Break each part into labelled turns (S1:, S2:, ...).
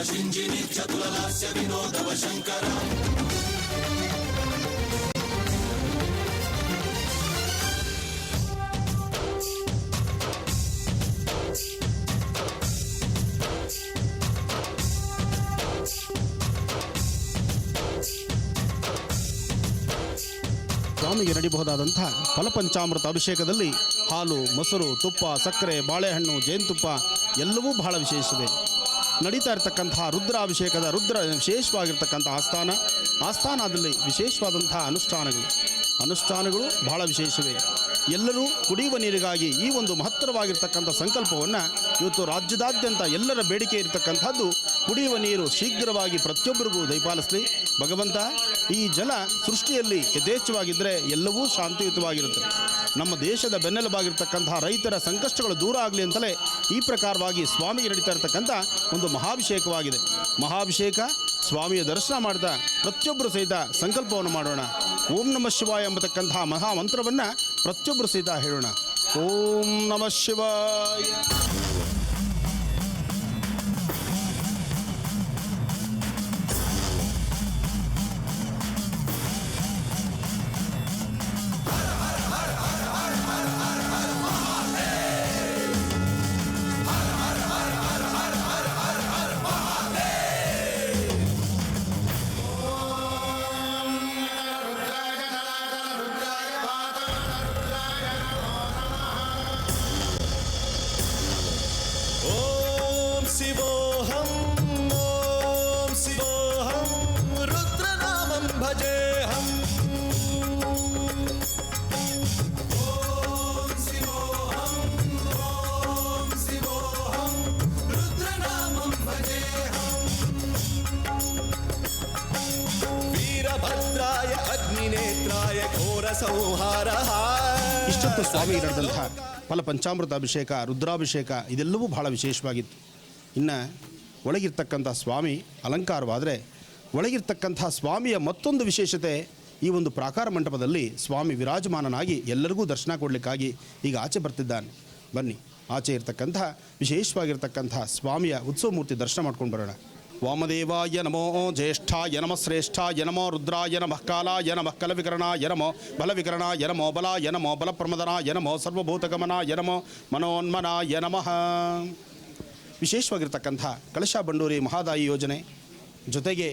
S1: ಶಿಂಜಿನಿ ಚತುರಲಾಸ್ಯ ವಿನೋದವ ಶಂಕರ
S2: ಸ್ವಾಮಿಗೆ ನಡಿಬಹುದಾದಂಥ ಫಲಪಂಚಾಮೃತ ಅಭಿಷೇಕದಲ್ಲಿ ಹಾಲು, ಮೊಸರು, ತುಪ್ಪ, ಸಕ್ಕರೆ, ಬಾಳೆಹಣ್ಣು, ಜೇನುತುಪ್ಪ ಎಲ್ಲವೂ ಬಹಳ ವಿಶೇಷವೇ. ನಡೀತಾ ಇರತಕ್ಕಂತಹ ರುದ್ರಾಭಿಷೇಕದ ವಿಶೇಷವಾಗಿರ್ತಕ್ಕಂಥ ಆಸ್ಥಾನದಲ್ಲಿ ವಿಶೇಷವಾದಂಥ ಅನುಷ್ಠಾನಗಳು ಬಹಳ ವಿಶೇಷವೇ. ಎಲ್ಲರೂ ಕುಡಿಯುವ ನೀರಿಗಾಗಿ ಈ ಒಂದು ಮಹತ್ತರವಾಗಿರ್ತಕ್ಕಂಥ ಸಂಕಲ್ಪವನ್ನು ಇವತ್ತು ರಾಜ್ಯದಾದ್ಯಂತ ಎಲ್ಲರ ಬೇಡಿಕೆ ಇರತಕ್ಕಂಥದ್ದು ಕುಡಿಯುವ ನೀರು ಶೀಘ್ರವಾಗಿ ಪ್ರತಿಯೊಬ್ಬರಿಗೂ ದಯಪಾಲಿಸಲಿ ಭಗವಂತ. ಈ ಜಲ ಸೃಷ್ಟಿಯಲ್ಲಿ ಯಥೇಚ್ಛವಾಗಿದ್ದರೆ ಎಲ್ಲವೂ ಶಾಂತಿಯುತವಾಗಿರುತ್ತೆ. ನಮ್ಮ ದೇಶದ ಬೆನ್ನೆಲುಬಾಗಿರ್ತಕ್ಕಂತಹ ರೈತರ ಸಂಕಷ್ಟಗಳು ದೂರ ಆಗಲಿ ಅಂತಲೇ ಈ ಪ್ರಕಾರವಾಗಿ ಸ್ವಾಮಿಗೆ ನಡೀತಾ ಇರತಕ್ಕಂಥ ಒಂದು ಮಹಾಭಿಷೇಕವಾಗಿದೆ. ಮಹಾಭಿಷೇಕ ಸ್ವಾಮಿಯ ದರ್ಶನ ಮಾಡಿದ ಪ್ರತಿಯೊಬ್ಬರು ಸಹಿತ ಸಂಕಲ್ಪವನ್ನು ಮಾಡೋಣ. ಓಂ ನಮಃ ಶಿವಾಯ ಎಂಬತಕ್ಕಂತಹ ಮಹಾಮಂತ್ರವನ್ನು ಪ್ರತಿಯೊಬ್ಬರು ಸಹಿತ ಹೇಳೋಣ. ಓಂ ನಮಃ ಶಿವಾಯ. ಇಷ್ಟೊತ್ತು ಸ್ವಾಮಿಗೆ ನಡೆದಂಥ ಫಲಪಂಚಾಮೃತ ಅಭಿಷೇಕ, ರುದ್ರಾಭಿಷೇಕ ಇದೆಲ್ಲವೂ ಬಹಳ ವಿಶೇಷವಾಗಿತ್ತು. ಇನ್ನು ಒಳಗಿರ್ತಕ್ಕಂಥ ಸ್ವಾಮಿ ಅಲಂಕಾರವಾದರೆ ಒಳಗಿರ್ತಕ್ಕಂಥ ಸ್ವಾಮಿಯ ಮತ್ತೊಂದು ವಿಶೇಷತೆ, ಈ ಒಂದು ಪ್ರಾಕಾರ ಮಂಟಪದಲ್ಲಿ ಸ್ವಾಮಿ ವಿರಾಜಮಾನನಾಗಿ ಎಲ್ಲರಿಗೂ ದರ್ಶನ ಕೊಡಲಿಕ್ಕಾಗಿ ಈಗ ಆಚೆ ಬರ್ತಿದ್ದಾನೆ. ಬನ್ನಿ, ಆಚೆ ಇರ್ತಕ್ಕಂಥ ವಿಶೇಷವಾಗಿರ್ತಕ್ಕಂಥ ಸ್ವಾಮಿಯ ಉತ್ಸವ ಮೂರ್ತಿ ದರ್ಶನ ಮಾಡ್ಕೊಂಡು ಬರೋಣ. ವಾಮದೇವಾಯ ನಮೋ ಜ್ಯೇಷ್ಠಾಯ ನಮಃ ಶ್ರೇಷ್ಠಾಯ ನಮೋ ರುದ್ರಾಯ ನಮಃ ಕಾಲಾಯ ನಮಃ ಕಲವಿಕರಣಾಯ ನಮೋ ಬಲವಿಕರಣಾಯ ನಮೋ ಬಲಾಯ ನಮೋ ಬಲಪ್ರಮದನಾಯ ನಮೋ ಸರ್ವಭೂತಗಮನಾಯ ನಮೋ ಮನೋನ್ಮನಾಯ ನಮಃ. ವಿಶೇಷವಾಗಿರ್ತಕ್ಕಂಥ ಕಳಶ ಬಂಡೂರಿ ಮಹಾದಾಯಿ ಯೋಜನೆ ಜೊತೆಗೆ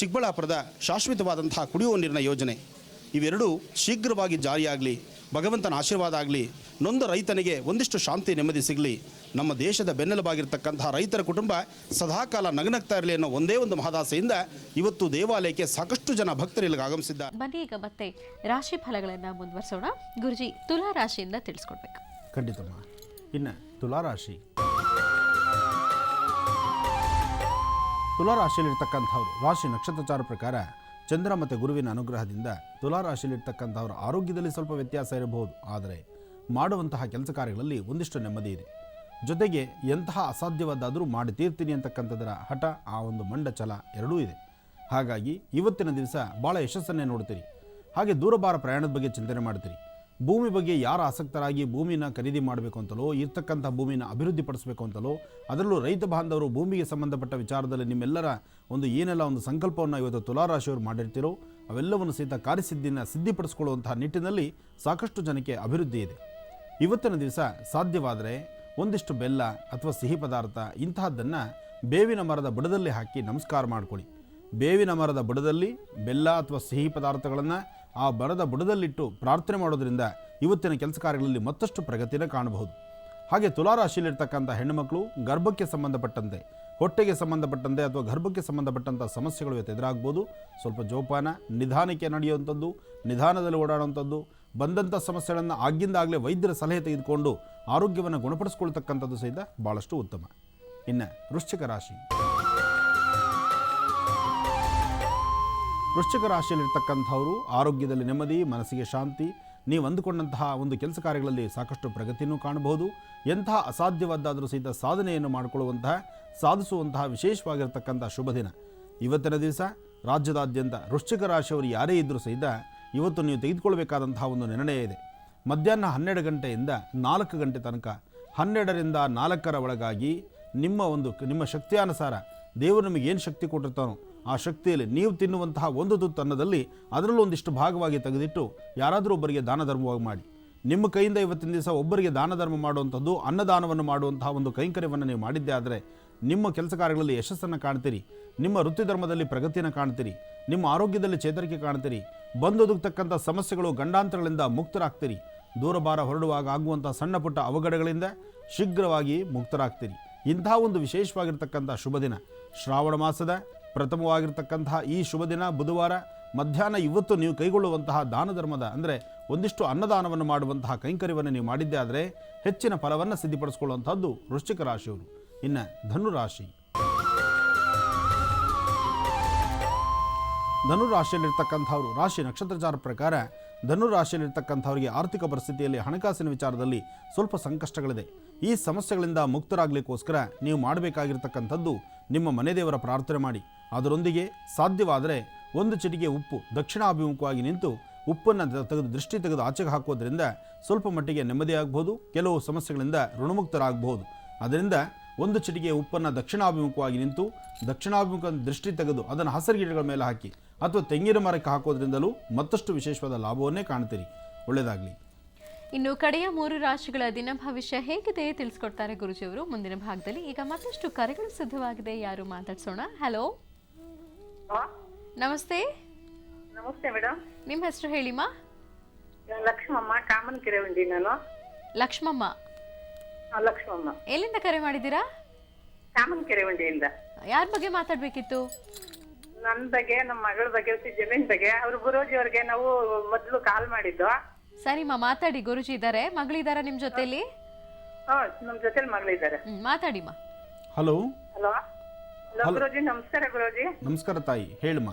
S2: ಚಿಕ್ಕಬಳ್ಳಾಪುರದ ಶಾಶ್ವತವಾದಂಥ ಕುಡಿಯುವ ನೀರಿನ ಯೋಜನೆ ಇವೆರಡೂ ಶೀಘ್ರವಾಗಿ ಜಾರಿಯಾಗಲಿ, ಭಗವಂತನ ಆಶೀರ್ವಾದ ಆಗಲಿ, ನೊಂದ ರೈತನಿಗೆ ಒಂದಿಷ್ಟು ಶಾಂತಿ ನೆಮ್ಮದಿ ಸಿಗಲಿ, ನಮ್ಮ ದೇಶದ ಬೆನ್ನೆಲುಬಾಗಿರ್ತಕ್ಕಂತಹ ರೈತರ ಕುಟುಂಬ ಸದಾಕಾಲ ನಗನಗ್ತಾ ಇರಲಿ ಅನ್ನೋ ಒಂದೇ ಒಂದು ಮಹದಾಸೆಯಿಂದ ಇವತ್ತು ದೇವಾಲಯಕ್ಕೆ ಸಾಕಷ್ಟು ಜನ ಭಕ್ತರು ಇಲ್ಲಿಗೆ ಆಗಮಿಸಿದ್ದಾರೆ.
S3: ಬನ್ನಿ ಈಗ ಮತ್ತೆ ರಾಶಿ ಫಲಗಳನ್ನು ಮುಂದುವರಿಸೋಣ. ಗುರುಜಿ, ತುಲಾ ರಾಶಿಯಿಂದ ತಿಳಿಸ್ಕೊಡ್ಬೇಕು.
S2: ಖಂಡಿತಮ್ಮ. ಇನ್ನು ತುಲಾರಾಶಿಯಲ್ಲಿರ್ತಕ್ಕಂಥವ್ರು ರಾಶಿ ನಕ್ಷತ್ರಚಾರ ಪ್ರಕಾರ ಚಂದ್ರ ಮತ್ತು ಗುರುವಿನ ಅನುಗ್ರಹದಿಂದ ತುಲಾರಾಶಿಯಲ್ಲಿರ್ತಕ್ಕಂಥವ್ರ ಆರೋಗ್ಯದಲ್ಲಿ ಸ್ವಲ್ಪ ವ್ಯತ್ಯಾಸ ಇರಬಹುದು, ಆದರೆ ಮಾಡುವಂತಹ ಕೆಲಸ ಕಾರ್ಯಗಳಲ್ಲಿ ಒಂದಿಷ್ಟು ನೆಮ್ಮದಿ ಇದೆ. ಜೊತೆಗೆ ಎಂತಹ ಅಸಾಧ್ಯವಾದಾದರೂ ಮಾಡಿ ತೀರ್ತೀನಿ ಅಂತಕ್ಕಂಥದ್ದರ ಹಠ, ಆ ಒಂದು ಮಂಡಚಲ ಎರಡೂ ಇದೆ. ಹಾಗಾಗಿ ಇವತ್ತಿನ ದಿವಸ ಭಾಳ ಯಶಸ್ಸನ್ನೇ ನೋಡ್ತೀರಿ. ಹಾಗೆ ದೂರಭಾರ ಪ್ರಯಾಣದ ಬಗ್ಗೆ ಚಿಂತನೆ ಮಾಡ್ತೀರಿ. ಭೂಮಿ ಬಗ್ಗೆ ಯಾರು ಆಸಕ್ತರಾಗಿ ಭೂಮಿನ ಖರೀದಿ ಮಾಡಬೇಕು ಅಂತಲೋ, ಇರ್ತಕ್ಕಂಥ ಭೂಮಿನ ಅಭಿವೃದ್ಧಿ ಪಡಿಸಬೇಕು ಅಂತಲೋ, ಅದರಲ್ಲೂ ರೈತ ಬಾಂಧವರು ಭೂಮಿಗೆ ಸಂಬಂಧಪಟ್ಟ ವಿಚಾರದಲ್ಲಿ ನಿಮ್ಮೆಲ್ಲರ ಏನೆಲ್ಲ ಒಂದು ಸಂಕಲ್ಪವನ್ನು ಇವತ್ತು ತುಲಾರಾಶಿಯವರು ಮಾಡಿರ್ತೀರೋ ಅವೆಲ್ಲವನ್ನು ಸಹಿತ ಕಾರ್ಯಸಿದ್ಧಿಯನ್ನು ಸಿದ್ಧಿಪಡಿಸ್ಕೊಳ್ಳುವಂತಹ ನಿಟ್ಟಿನಲ್ಲಿ ಸಾಕಷ್ಟು ಜನಕ್ಕೆ ಅಭಿವೃದ್ಧಿ ಇದೆ. ಇವತ್ತಿನ ದಿವಸ ಸಾಧ್ಯವಾದರೆ ಒಂದಿಷ್ಟು ಬೆಲ್ಲ ಅಥವಾ ಸಿಹಿ ಪದಾರ್ಥ ಇಂತಹದ್ದನ್ನು ಬೇವಿನ ಮರದ ಬುಡದಲ್ಲಿ ಹಾಕಿ ನಮಸ್ಕಾರ ಮಾಡಿಕೊಳ್ಳಿ. ಬೇವಿನ ಮರದ ಬುಡದಲ್ಲಿ ಬೆಲ್ಲ ಅಥವಾ ಸಿಹಿ ಪದಾರ್ಥಗಳನ್ನು ಆ ಮರದ ಬುಡದಲ್ಲಿಟ್ಟು ಪ್ರಾರ್ಥನೆ ಮಾಡೋದ್ರಿಂದ ಇವತ್ತಿನ ಕೆಲಸ ಕಾರ್ಯಗಳಲ್ಲಿ ಮತ್ತಷ್ಟು ಪ್ರಗತಿನ ಕಾಣಬಹುದು. ಹಾಗೆ ತುಲಾರಾಶಿಯಲ್ಲಿರ್ತಕ್ಕಂಥ ಹೆಣ್ಣುಮಕ್ಕಳು ಗರ್ಭಕ್ಕೆ ಸಂಬಂಧಪಟ್ಟಂತೆ, ಹೊಟ್ಟೆಗೆ ಸಂಬಂಧಪಟ್ಟಂತೆ ಅಥವಾ ಗರ್ಭಕ್ಕೆ ಸಂಬಂಧಪಟ್ಟಂಥ ಸಮಸ್ಯೆಗಳು ಇವತ್ತು ಎದುರಾಗ್ಬೋದು. ಸ್ವಲ್ಪ ಜೋಪಾನ, ನಿಧಾನಕ್ಕೆ ನಡೆಯುವಂಥದ್ದು, ನಿಧಾನದಲ್ಲಿ ಓಡಾಡುವಂಥದ್ದು, ಬಂದಂಥ ಸಮಸ್ಯೆಗಳನ್ನು ಆಗಿಂದಾಗಲೇ ವೈದ್ಯರ ಸಲಹೆ ತೆಗೆದುಕೊಂಡು ಆರೋಗ್ಯವನ್ನು ಗುಣಪಡಿಸ್ಕೊಳ್ತಕ್ಕಂಥದ್ದು ಸಹಿತ ಭಾಳಷ್ಟು ಉತ್ತಮ. ಇನ್ನು ವೃಶ್ಚಿಕ ರಾಶಿಯಲ್ಲಿರ್ತಕ್ಕಂಥವರು ಆರೋಗ್ಯದಲ್ಲಿ ನೆಮ್ಮದಿ, ಮನಸ್ಸಿಗೆ ಶಾಂತಿ, ನೀವು ಅಂದುಕೊಂಡಂತಹ ಒಂದು ಕೆಲಸ ಕಾರ್ಯಗಳಲ್ಲಿ ಸಾಕಷ್ಟು ಪ್ರಗತಿಯನ್ನು ಕಾಣಬಹುದು. ಎಂತಹ ಅಸಾಧ್ಯವಾದಾದರೂ ಸಹಿತ ಸಾಧನೆಯನ್ನು ಮಾಡಿಕೊಳ್ಳುವಂತಹ ಸಾಧಿಸುವಂತಹ ವಿಶೇಷವಾಗಿರ್ತಕ್ಕಂಥ ಶುಭ ದಿನ. ಇವತ್ತಿನ ದಿವಸ ರಾಜ್ಯದಾದ್ಯಂತ ವೃಶ್ಚಿಕ ರಾಶಿಯವರು ಯಾರೇ ಇದ್ದರೂ ಸಹಿತ ಇವತ್ತು ನೀವು ತೆಗೆದುಕೊಳ್ಬೇಕಾದಂತಹ ಒಂದು ನಿರ್ಣಯ ಇದೆ. ಮಧ್ಯಾಹ್ನ 12 ಗಂಟೆಯಿಂದ 4 ಗಂಟೆ ತನಕ 12ರಿಂದ 4 ಒಳಗಾಗಿ ನಿಮ್ಮ ಶಕ್ತಿಯಾನುಸಾರ ದೇವರು ನಿಮಗೆ ಏನು ಶಕ್ತಿ ಕೊಟ್ಟಿರ್ತಾನೋ ಆ ಶಕ್ತಿಯಲ್ಲಿ ನೀವು ತಿನ್ನುವಂತಹ ಒಂದು ತುತ್ತು ಅನ್ನದಲ್ಲಿ ಅದರಲ್ಲೂ ಒಂದಿಷ್ಟು ಭಾಗವಾಗಿ ತೆಗೆದಿಟ್ಟು ಯಾರಾದರೂ ಒಬ್ಬರಿಗೆ ದಾನ ಧರ್ಮವಾಗಿ ಮಾಡಿ. ನಿಮ್ಮ ಕೈಯಿಂದ ಇವತ್ತಿನ ದಿವಸ ಒಬ್ಬರಿಗೆ ದಾನ ಧರ್ಮ ಮಾಡುವಂಥದ್ದು, ಅನ್ನದಾನವನ್ನು ಮಾಡುವಂತಹ ಒಂದು ಕೈಂಕರ್ಯವನ್ನು ನೀವು ಮಾಡಿದ್ದೇ ಆದರೆ ನಿಮ್ಮ ಕೆಲಸ ಕಾರ್ಯಗಳಲ್ಲಿ ಯಶಸ್ಸನ್ನು ಕಾಣ್ತೀರಿ, ನಿಮ್ಮ ವೃತ್ತಿ ಧರ್ಮದಲ್ಲಿ ಪ್ರಗತಿಯನ್ನು ಕಾಣ್ತೀರಿ, ನಿಮ್ಮ ಆರೋಗ್ಯದಲ್ಲಿ ಚೇತರಿಕೆ ಕಾಣ್ತೀರಿ, ಬಂದೊದಗತಕ್ಕಂಥ ಸಮಸ್ಯೆಗಳು ಗಂಡಾಂತರಗಳಿಂದ ಮುಕ್ತರಾಗ್ತೀರಿ, ದೂರಭಾರ ಹೊರಡುವಾಗ ಆಗುವಂಥ ಸಣ್ಣ ಪುಟ್ಟ ಅವಘಡಗಳಿಂದ ಶೀಘ್ರವಾಗಿ ಮುಕ್ತರಾಗ್ತೀರಿ. ಇಂತಹ ಒಂದು ವಿಶೇಷವಾಗಿರ್ತಕ್ಕಂಥ ಶುಭ ದಿನ, ಶ್ರಾವಣ ಮಾಸದ ಪ್ರಥಮವಾಗಿರ್ತಕ್ಕಂತಹ ಈ ಶುಭ ದಿನ ಬುಧವಾರ ಮಧ್ಯಾಹ್ನ ಇವತ್ತು ನೀವು ಕೈಗೊಳ್ಳುವಂತಹ ದಾನ ಧರ್ಮದ ಅಂದರೆ ಒಂದಿಷ್ಟು ಅನ್ನದಾನವನ್ನು ಮಾಡುವಂತಹ ಕೈಂಕರ್ಯವನ್ನು ನೀವು ಮಾಡಿದ್ದೇ ಆದರೆ ಹೆಚ್ಚಿನ ಫಲವನ್ನು ಸಿದ್ಧಿಪಡಿಸ್ಕೊಳ್ಳುವಂಥದ್ದು ವೃಶ್ಚಿಕ ರಾಶಿಯವರು. ಇನ್ನು ಧನುರಾಶಿ. ಧನುರಾಶಿಯಲ್ಲಿರ್ತಕ್ಕಂಥವ್ರು ರಾಶಿ ನಕ್ಷತ್ರಚಾರ ಪ್ರಕಾರ ಧನುರಾಶಿಯಲ್ಲಿರ್ತಕ್ಕಂಥವ್ರಿಗೆ ಆರ್ಥಿಕ ಪರಿಸ್ಥಿತಿಯಲ್ಲಿ ಹಣಕಾಸಿನ ವಿಚಾರದಲ್ಲಿ ಸ್ವಲ್ಪ ಸಂಕಷ್ಟಗಳಿದೆ. ಈ ಸಮಸ್ಯೆಗಳಿಂದ ಮುಕ್ತರಾಗಲಿಕ್ಕೋಸ್ಕರ ನೀವು ಮಾಡಬೇಕಾಗಿರ್ತಕ್ಕಂಥದ್ದು ನಿಮ್ಮ ಮನೆ ದೇವರ ಪ್ರಾರ್ಥನೆ ಮಾಡಿ. ಅದರೊಂದಿಗೆ ಸಾಧ್ಯವಾದರೆ ಒಂದು ಚಿಟಿಕೆ ಉಪ್ಪು ದಕ್ಷಿಣಾಭಿಮುಖವಾಗಿ ನಿಂತು ಉಪ್ಪನ್ನು ದೃಷ್ಟಿ ತೆಗೆದು ಆಚೆಗೆ ಹಾಕೋದ್ರಿಂದ ಸ್ವಲ್ಪ ಮಟ್ಟಿಗೆ ನೆಮ್ಮದಿಯಾಗಬಹುದು, ಕೆಲವು ಸಮಸ್ಯೆಗಳಿಂದ ಋಣಮುಕ್ತರಾಗಬಹುದು. ಅದರಿಂದ ಒಂದು ಚಿಟಿಕೆ ಉಪ್ಪನ್ನು ದಕ್ಷಿಣಾಭಿಮುಖವಾಗಿ ನಿಂತು ದಕ್ಷಿಣಾಭಿಮುಖ ದೃಷ್ಟಿ ತೆಗೆದು ಅದನ್ನು ಹಸಿರು ಗಿಡಗಳ ಮೇಲೆ ಹಾಕಿ ಅಥವಾ ತೆಂಗಿನ ಮರಕ್ಕೆ ಹಾಕೋದ್ರಿಂದಲೂ ಮತ್ತಷ್ಟು ವಿಶೇಷವಾದ ಲಾಭವನ್ನೇ ಕಾಣ್ತೀರಿ. ಒಳ್ಳೆಯದಾಗಲಿ.
S3: ಇನ್ನು ಕಡೆಯ 3 ರಾಶಿಗಳ ದಿನ ಭವಿಷ್ಯ ಹೇಗಿದೆ ತಿಳಿಸ್ಕೊಡ್ತಾರೆ ಗುರುಜಿಯವರು ಮುಂದಿನ ಭಾಗದಲ್ಲಿ. ಈಗ ಮತ್ತಷ್ಟು ಕರೆಗಳು ಸಿದ್ಧವಾಗಿದೆ, ಯಾರು ಮಾತಾಡ್ಸೋಣ. ಹಲೋ, ನಮಸ್ತೆ.
S4: ನಮಸ್ತೆ ಮೇಡಮ್.
S3: ನಿಮ್ಮ ಹೆಸರು ಹೇಳಿಮಾ?
S4: ಲಕ್ಷ್ಮಮ್ಮ, ಕಾಮನಕೆರೆ ಉಂಡಿ. ನಾನು
S3: ಲಕ್ಷ್ಮಮ್ಮ.
S4: ಲಕ್ಷ್ಮಮ್ಮ.
S3: ಎಲ್ಲಿಂದ ಕರೆ ಮಾಡಿದ್ದೀರಾ?
S4: ಕಾಮನಕೆರೆ ಉಂಡಿಯಿಂದ.
S3: ಯಾರ ಬಗ್ಗೆ ಮಾತಾಡ್ಬೇಕಿತ್ತು?
S4: ನನ್ನ ಬಗ್ಗೆ, ನಮ್ಮ ಮಗಳ ಬಗ್ಗೆ, ಜಮೀನ್ ಬಗ್ಗೆ. ಅವ್ರ ಗುರೂಜಿ ಅವ್ರಿಗೆ ನಾವು ಮೊದ್ಲು ಕಾಲ್ ಮಾಡಿದ್ದು.
S3: ಸರಿಮಾ, ಮಾತಾಡಿ. ಗುರುಜಿ ಇದ್ದಾರೆ, ಮಗಳಿದಾರ ನಿಮ್ ಜೊತೆಲಿ?
S4: ನಮ್ ಜೊತೆಲಿ ಮಗಳಿದ್ದಾರೆ.
S3: ಮಾತಾಡಿಮಾ.
S2: ಹಲೋ.
S4: ಹಲೋ. ಗುರೂಜಿ ನಮಸ್ಕಾರ. ಗುರೂಜಿ
S2: ನಮಸ್ಕಾರ ತಾಯಿ, ಹೇಳಮ್ಮ.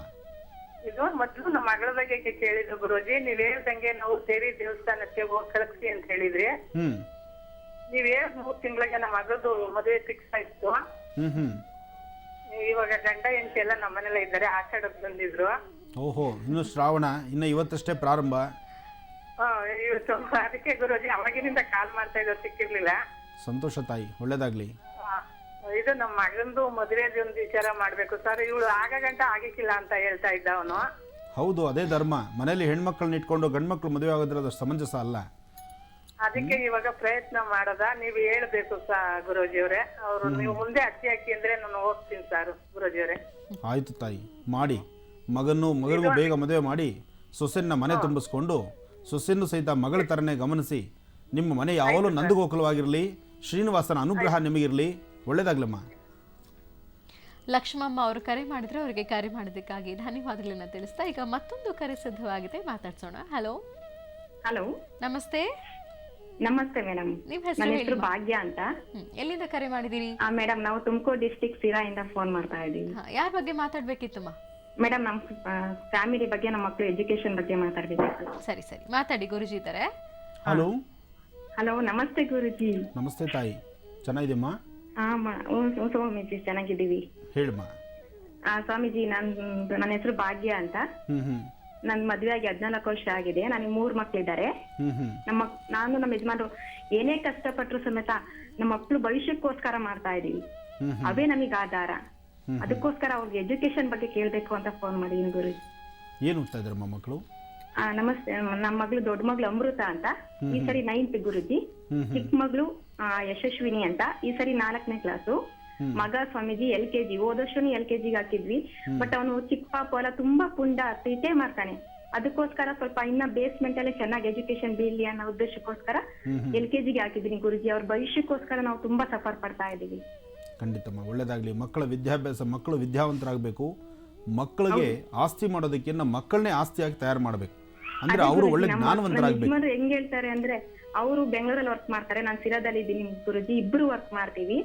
S4: ಇದು ಮೊದ್ಲು ನಮ್ಮ ಮಗಳ ಬಗ್ಗೆ ಕೇಳಿದ್ರು ಗುರೂಜಿ. ನೀವ್ ಹೇಳ್ದಂಗೆ ನಾವು ಸೇರಿ ದೇವಸ್ಥಾನಕ್ಕೆ ಹೋಗಿ ಕಳಿಸ್ತಿ ಅಂತ ಹೇಳಿದ್ರಿ. ನೀವ್ 3 ತಿಂಗಳಿಗೆ ನಮ್ಮ ಮಗಳದು ಮದುವೆ ಫಿಕ್ಸ್ ಆಯ್ತು. ಇವಾಗ ಗಂಡ ಹೆಂಡತಿ ಎಲ್ಲ ನಮ್ಮ ಮನೇಲೆ ಇದ್ದಾರೆ, ಆಷಾಢಕ್ಕೆ ಬಂದಿದ್ರು.
S2: ಓಹೋ, ಇನ್ನು ಶ್ರಾವಣ ಇನ್ನು ಇವತ್ತಷ್ಟೇ ಪ್ರಾರಂಭ.
S4: ಇವತ್ತು ಅದಕ್ಕೆ ಗುರೂಜಿ ಅವಾಗಿನಿಂದ ಕಾಲ್ ಮಾಡ್ತಾ ಇದ್ರು, ಸಿಕ್ಕಿರ್ಲಿಲ್ಲ.
S2: ಸಂತೋಷ ತಾಯಿ, ಒಳ್ಳೇದಾಗ್ಲಿ.
S4: ಇದು ನಮ್ಮ ಮಗಂದು ಮದುವೆದು ಒಂದು ವಿಚಾರ ಮಾಡ್ಬೇಕು ಸರ್. ಇವಳು ಆಗ ಗಂಟ ಆಗಿಕ್ಕಿಲ್ಲ ಅಂತ ಹೇಳ್ತಾ ಇದ್ದ ಅವನು.
S2: ಹೌದು, ಅದೇ ಧರ್ಮ. ಮನೇಲಿ ಹೆಣ್ಮಕ್ಳನ್ನ ಇಟ್ಕೊಂಡು ಗಂಡು ಮಕ್ಳು ಮದುವೆ ಆಗೋದ್ರೆ ಅದು ಸಮಂಜಸ ಅಲ್ಲ.
S4: ಅದಕ್ಕೆ ಇವಾಗ ಪ್ರಯತ್ನ ಮಾಡದ. ನೀವು ಹೇಳ್ಬೇಕು ಗುರೂಜಿ ಅವರೇ. ಅವ್ರು ನೀವು ಮುಂದೆ ಅರ್ಜಿ ಹಾಕಿ ಅಂದ್ರೆ ನಾನು ಹೋಗ್ತೀನಿ ಸರ್ ಗುರೂಜಿ ಅವರೇ.
S2: ಆಯ್ತು ತಾಯಿ, ಮಾಡಿ. ಮಗನಿಗೂ ಬೇಗ ಮದುವೆ ಮಾಡಿ ಸೊಸೆನ್ನ ಮನೆ ತುಂಬಿಸ್ಕೊಂಡು ಸೊಸೆನ್ನು ಸಹಿತ ಮಗಳ ಥರನೇ ಗಮನಿಸಿ ನಿಮ್ಮ ಮನೆ ಯಾವಾಗಲೂ ನಂದಗೋಕುಲವಾಗಿರಲಿ, ಶ್ರೀನಿವಾಸನ ಅನುಗ್ರಹ ನಿಮಗಿರಲಿ. ಒಳ್ಳೇದಾಗ್ಲಮ್ಮ.
S3: ಲಕ್ಷ್ಮಮ್ಮ ಅವರು ಕರೆ ಮಾಡಿದ್ರೆ ಅವರಿಗೆ ಕರೆ ಮಾಡೋದಕ್ಕಾಗಿ ಧನ್ಯವಾದಗಳನ್ನ ತಿಳಿಸ್ತಾ ಈಗ ಮತ್ತೊಂದು ಕರೆ ಸಿದ್ಧವಾಗಿದೆ, ಮಾತಾಡ್ಸೋಣ. ಹಲೋ.
S5: ಹಲೋ,
S3: ನಮಸ್ತೆ.
S5: ನಮಸ್ತೆ ಮೇಡಮ್.
S3: ನಿಮ್ಮ
S5: ನನ್ನ ಹೆಸರು ಭಾಗ್ಯ ಅಂತ.
S3: ಎಲ್ಲಿಂದ ಕರೆ ಮಾಡಿದಿರಿ?
S5: ಮೇಡಮ್ ನಾವು ತುಮಕೂರು ಡಿಸ್ಟಿಕ್ ಸಿರಾಯಿಂದ ಫೋನ್ ಮಾಡ್ತಾ ಇದ್ದೀವಿ.
S3: ಯಾರ ಬಗ್ಗೆ ಮಾತಾಡ್ಬೇಕಿತ್ತಮ್ಮ?
S5: ಮೇಡಮ್ ನಮ್ಮ ಫ್ಯಾಮಿಲಿ ಬಗ್ಗೆ, ನಮ್ಮ ಮಕ್ಕಳು ಎಜುಕೇಶನ್ ಬಗ್ಗೆ ಮಾತಾಡ್ಬೇಕಿತ್ತು.
S3: ಸರಿ ಸರಿ, ಮಾತಾಡಿ. ಗುರುಜಿ ಇದ್ದಾರೆ.
S2: ಹಲೋ.
S5: ಹಲೋ, ನಮಸ್ತೆ ಗುರುಜಿ.
S2: ನಮಸ್ತೆ ತಾಯಿ, ಚೆನ್ನಾಗಿದೆಯಮ್ಮ?
S5: ಸ್ವಾಮೀಜಿ ಚೆನ್ನಾಗಿದ್ದೀವಿ.
S2: ಹೇಳಮ್ಮ.
S5: ಸ್ವಾಮೀಜಿ, ನನ್ನ ಹೆಸರು ಭಾಗ್ಯ ಅಂತ. ನನ್ ಮದ್ವೆ ಆಗಿ 14 ವರ್ಷ ಆಗಿದೆ. ನನಗೆ 3 ಮಕ್ಳಿದ್ದಾರೆ. ನಾನು ನಮ್ಮ ಯಜಮಾನ್ರು ಏನೇ ಕಷ್ಟಪಟ್ರು ಸಮೇತ ನಮ್ಮ ಮಕ್ಳು ಭವಿಷ್ಯಕ್ಕೋಸ್ಕರ ಮಾಡ್ತಾ ಇದೀವಿ. ಅವೇ ನಮಗ್ ಆಧಾರ. ಅದಕ್ಕೋಸ್ಕರ ಅವ್ರಿಗೆ ಎಜುಕೇಶನ್ ಬಗ್ಗೆ ಕೇಳ್ಬೇಕು ಅಂತ ಫೋನ್ ಮಾಡಿದೀನಿ ಗುರುಜಿ.
S2: ಏನ್ ಓದ್ತಾ ಇದ್ರಮ್ಮ ಮಕ್ಕಳು?
S5: ನಮಸ್ತೆ. ನಮ್ಮ ಮಗಳು, ದೊಡ್ಡ ಮಗಳು ಅಮೃತ ಅಂತ, ಈ ಸರಿ 9th ಗುರುಜಿ. ಚಿಕ್ಕ ಮಗಳು ಯಶಸ್ವಿನಿ ಅಂತ, ಈ ಸರಿ 4ನೇ ಕ್ಲಾಸು. ಮಗ ಸ್ವಾಮೀಜಿ LKG. ಹೋದ ವರ್ಷನು LKG ಹಾಕಿದ್ವಿ. ಬಟ್ ಅವನು ಚಿಕ್ಕ ಪಾಪ ಎಲ್ಲ ತುಂಬಾ ಪುಂಡ ತೀಟೆ ಮಾಡ್ತಾನೆ. ಅದಕ್ಕೋಸ್ಕರ ಸ್ವಲ್ಪ ಇನ್ನ ಬೇಸ್ಮೆಂಟ್ ಅಲ್ಲಿ ಚೆನ್ನಾಗಿ ಎಜುಕೇಶನ್ ಬೀಳ್ಲಿ ಅನ್ನೋ ಉದ್ದೇಶಕ್ಕೋಸ್ಕರ LKG ಹಾಕಿದೀನಿ ಗುರುಜಿ. ಅವ್ರ ಭವಿಷ್ಯಕ್ಕೋಸ್ಕರ ನಾವು ತುಂಬಾ ಸಫರ್ ಪಡ್ತಾ ಇದೀವಿ.
S2: ಖಂಡಿತಮ್ಮ, ಒಳ್ಳೇದಾಗ್ಲಿ. ಮಕ್ಕಳ ವಿದ್ಯಾಭ್ಯಾಸ, ಮಕ್ಕಳು ವಿದ್ಯಾವಂತರಾಗಬೇಕು. ಮಕ್ಕಳಿಗೆ ಆಸ್ತಿ ಮಾಡೋದಕ್ಕಿಂತ ಮಕ್ಕಳನ್ನೇ ಆಸ್ತಿಯಾಗಿ ತಯಾರು ಮಾಡಬೇಕು. ಅಂದ್ರೆ ಅವರು ಒಳ್ಳೆ ಜ್ಞಾನವಂತರಾಗಬೇಕು.
S5: ಹೆಂಗ್ ಹೇಳ್ತಾರೆ ಅಂದ್ರೆ, ಅವರು ಬೆಂಗಳೂರಲ್ಲಿ ವರ್ಕ್ ಮಾಡ್ತಾರೆ, ನಾನು ಸಿರಾದಲ್ಲಿ ಇದ್ದೀನಿ ಗುರುಜಿ. ಇಬ್ರು ವರ್ಕ್ ಮಾಡ್ತೀವಿ.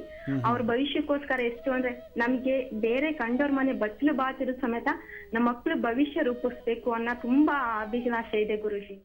S5: ಅವ್ರ ಭವಿಷ್ಯಕ್ಕೋಸ್ಕರ ಎಷ್ಟು ಅಂದ್ರೆ, ನಮ್ಗೆ ಬೇರೆ ಕಂಡೋರ್ ಮನೆ ಬಚ್ಚಲು ಬಾಚಿದ್ರು ಸಮೇತ ನಮ್ಮ ಮಕ್ಳು ಭವಿಷ್ಯ ರೂಪಿಸ್ಬೇಕು ಅನ್ನೋ ತುಂಬಾ ಅಭಿಲಾಷೆ ಇದೆ ಗುರುಜಿ.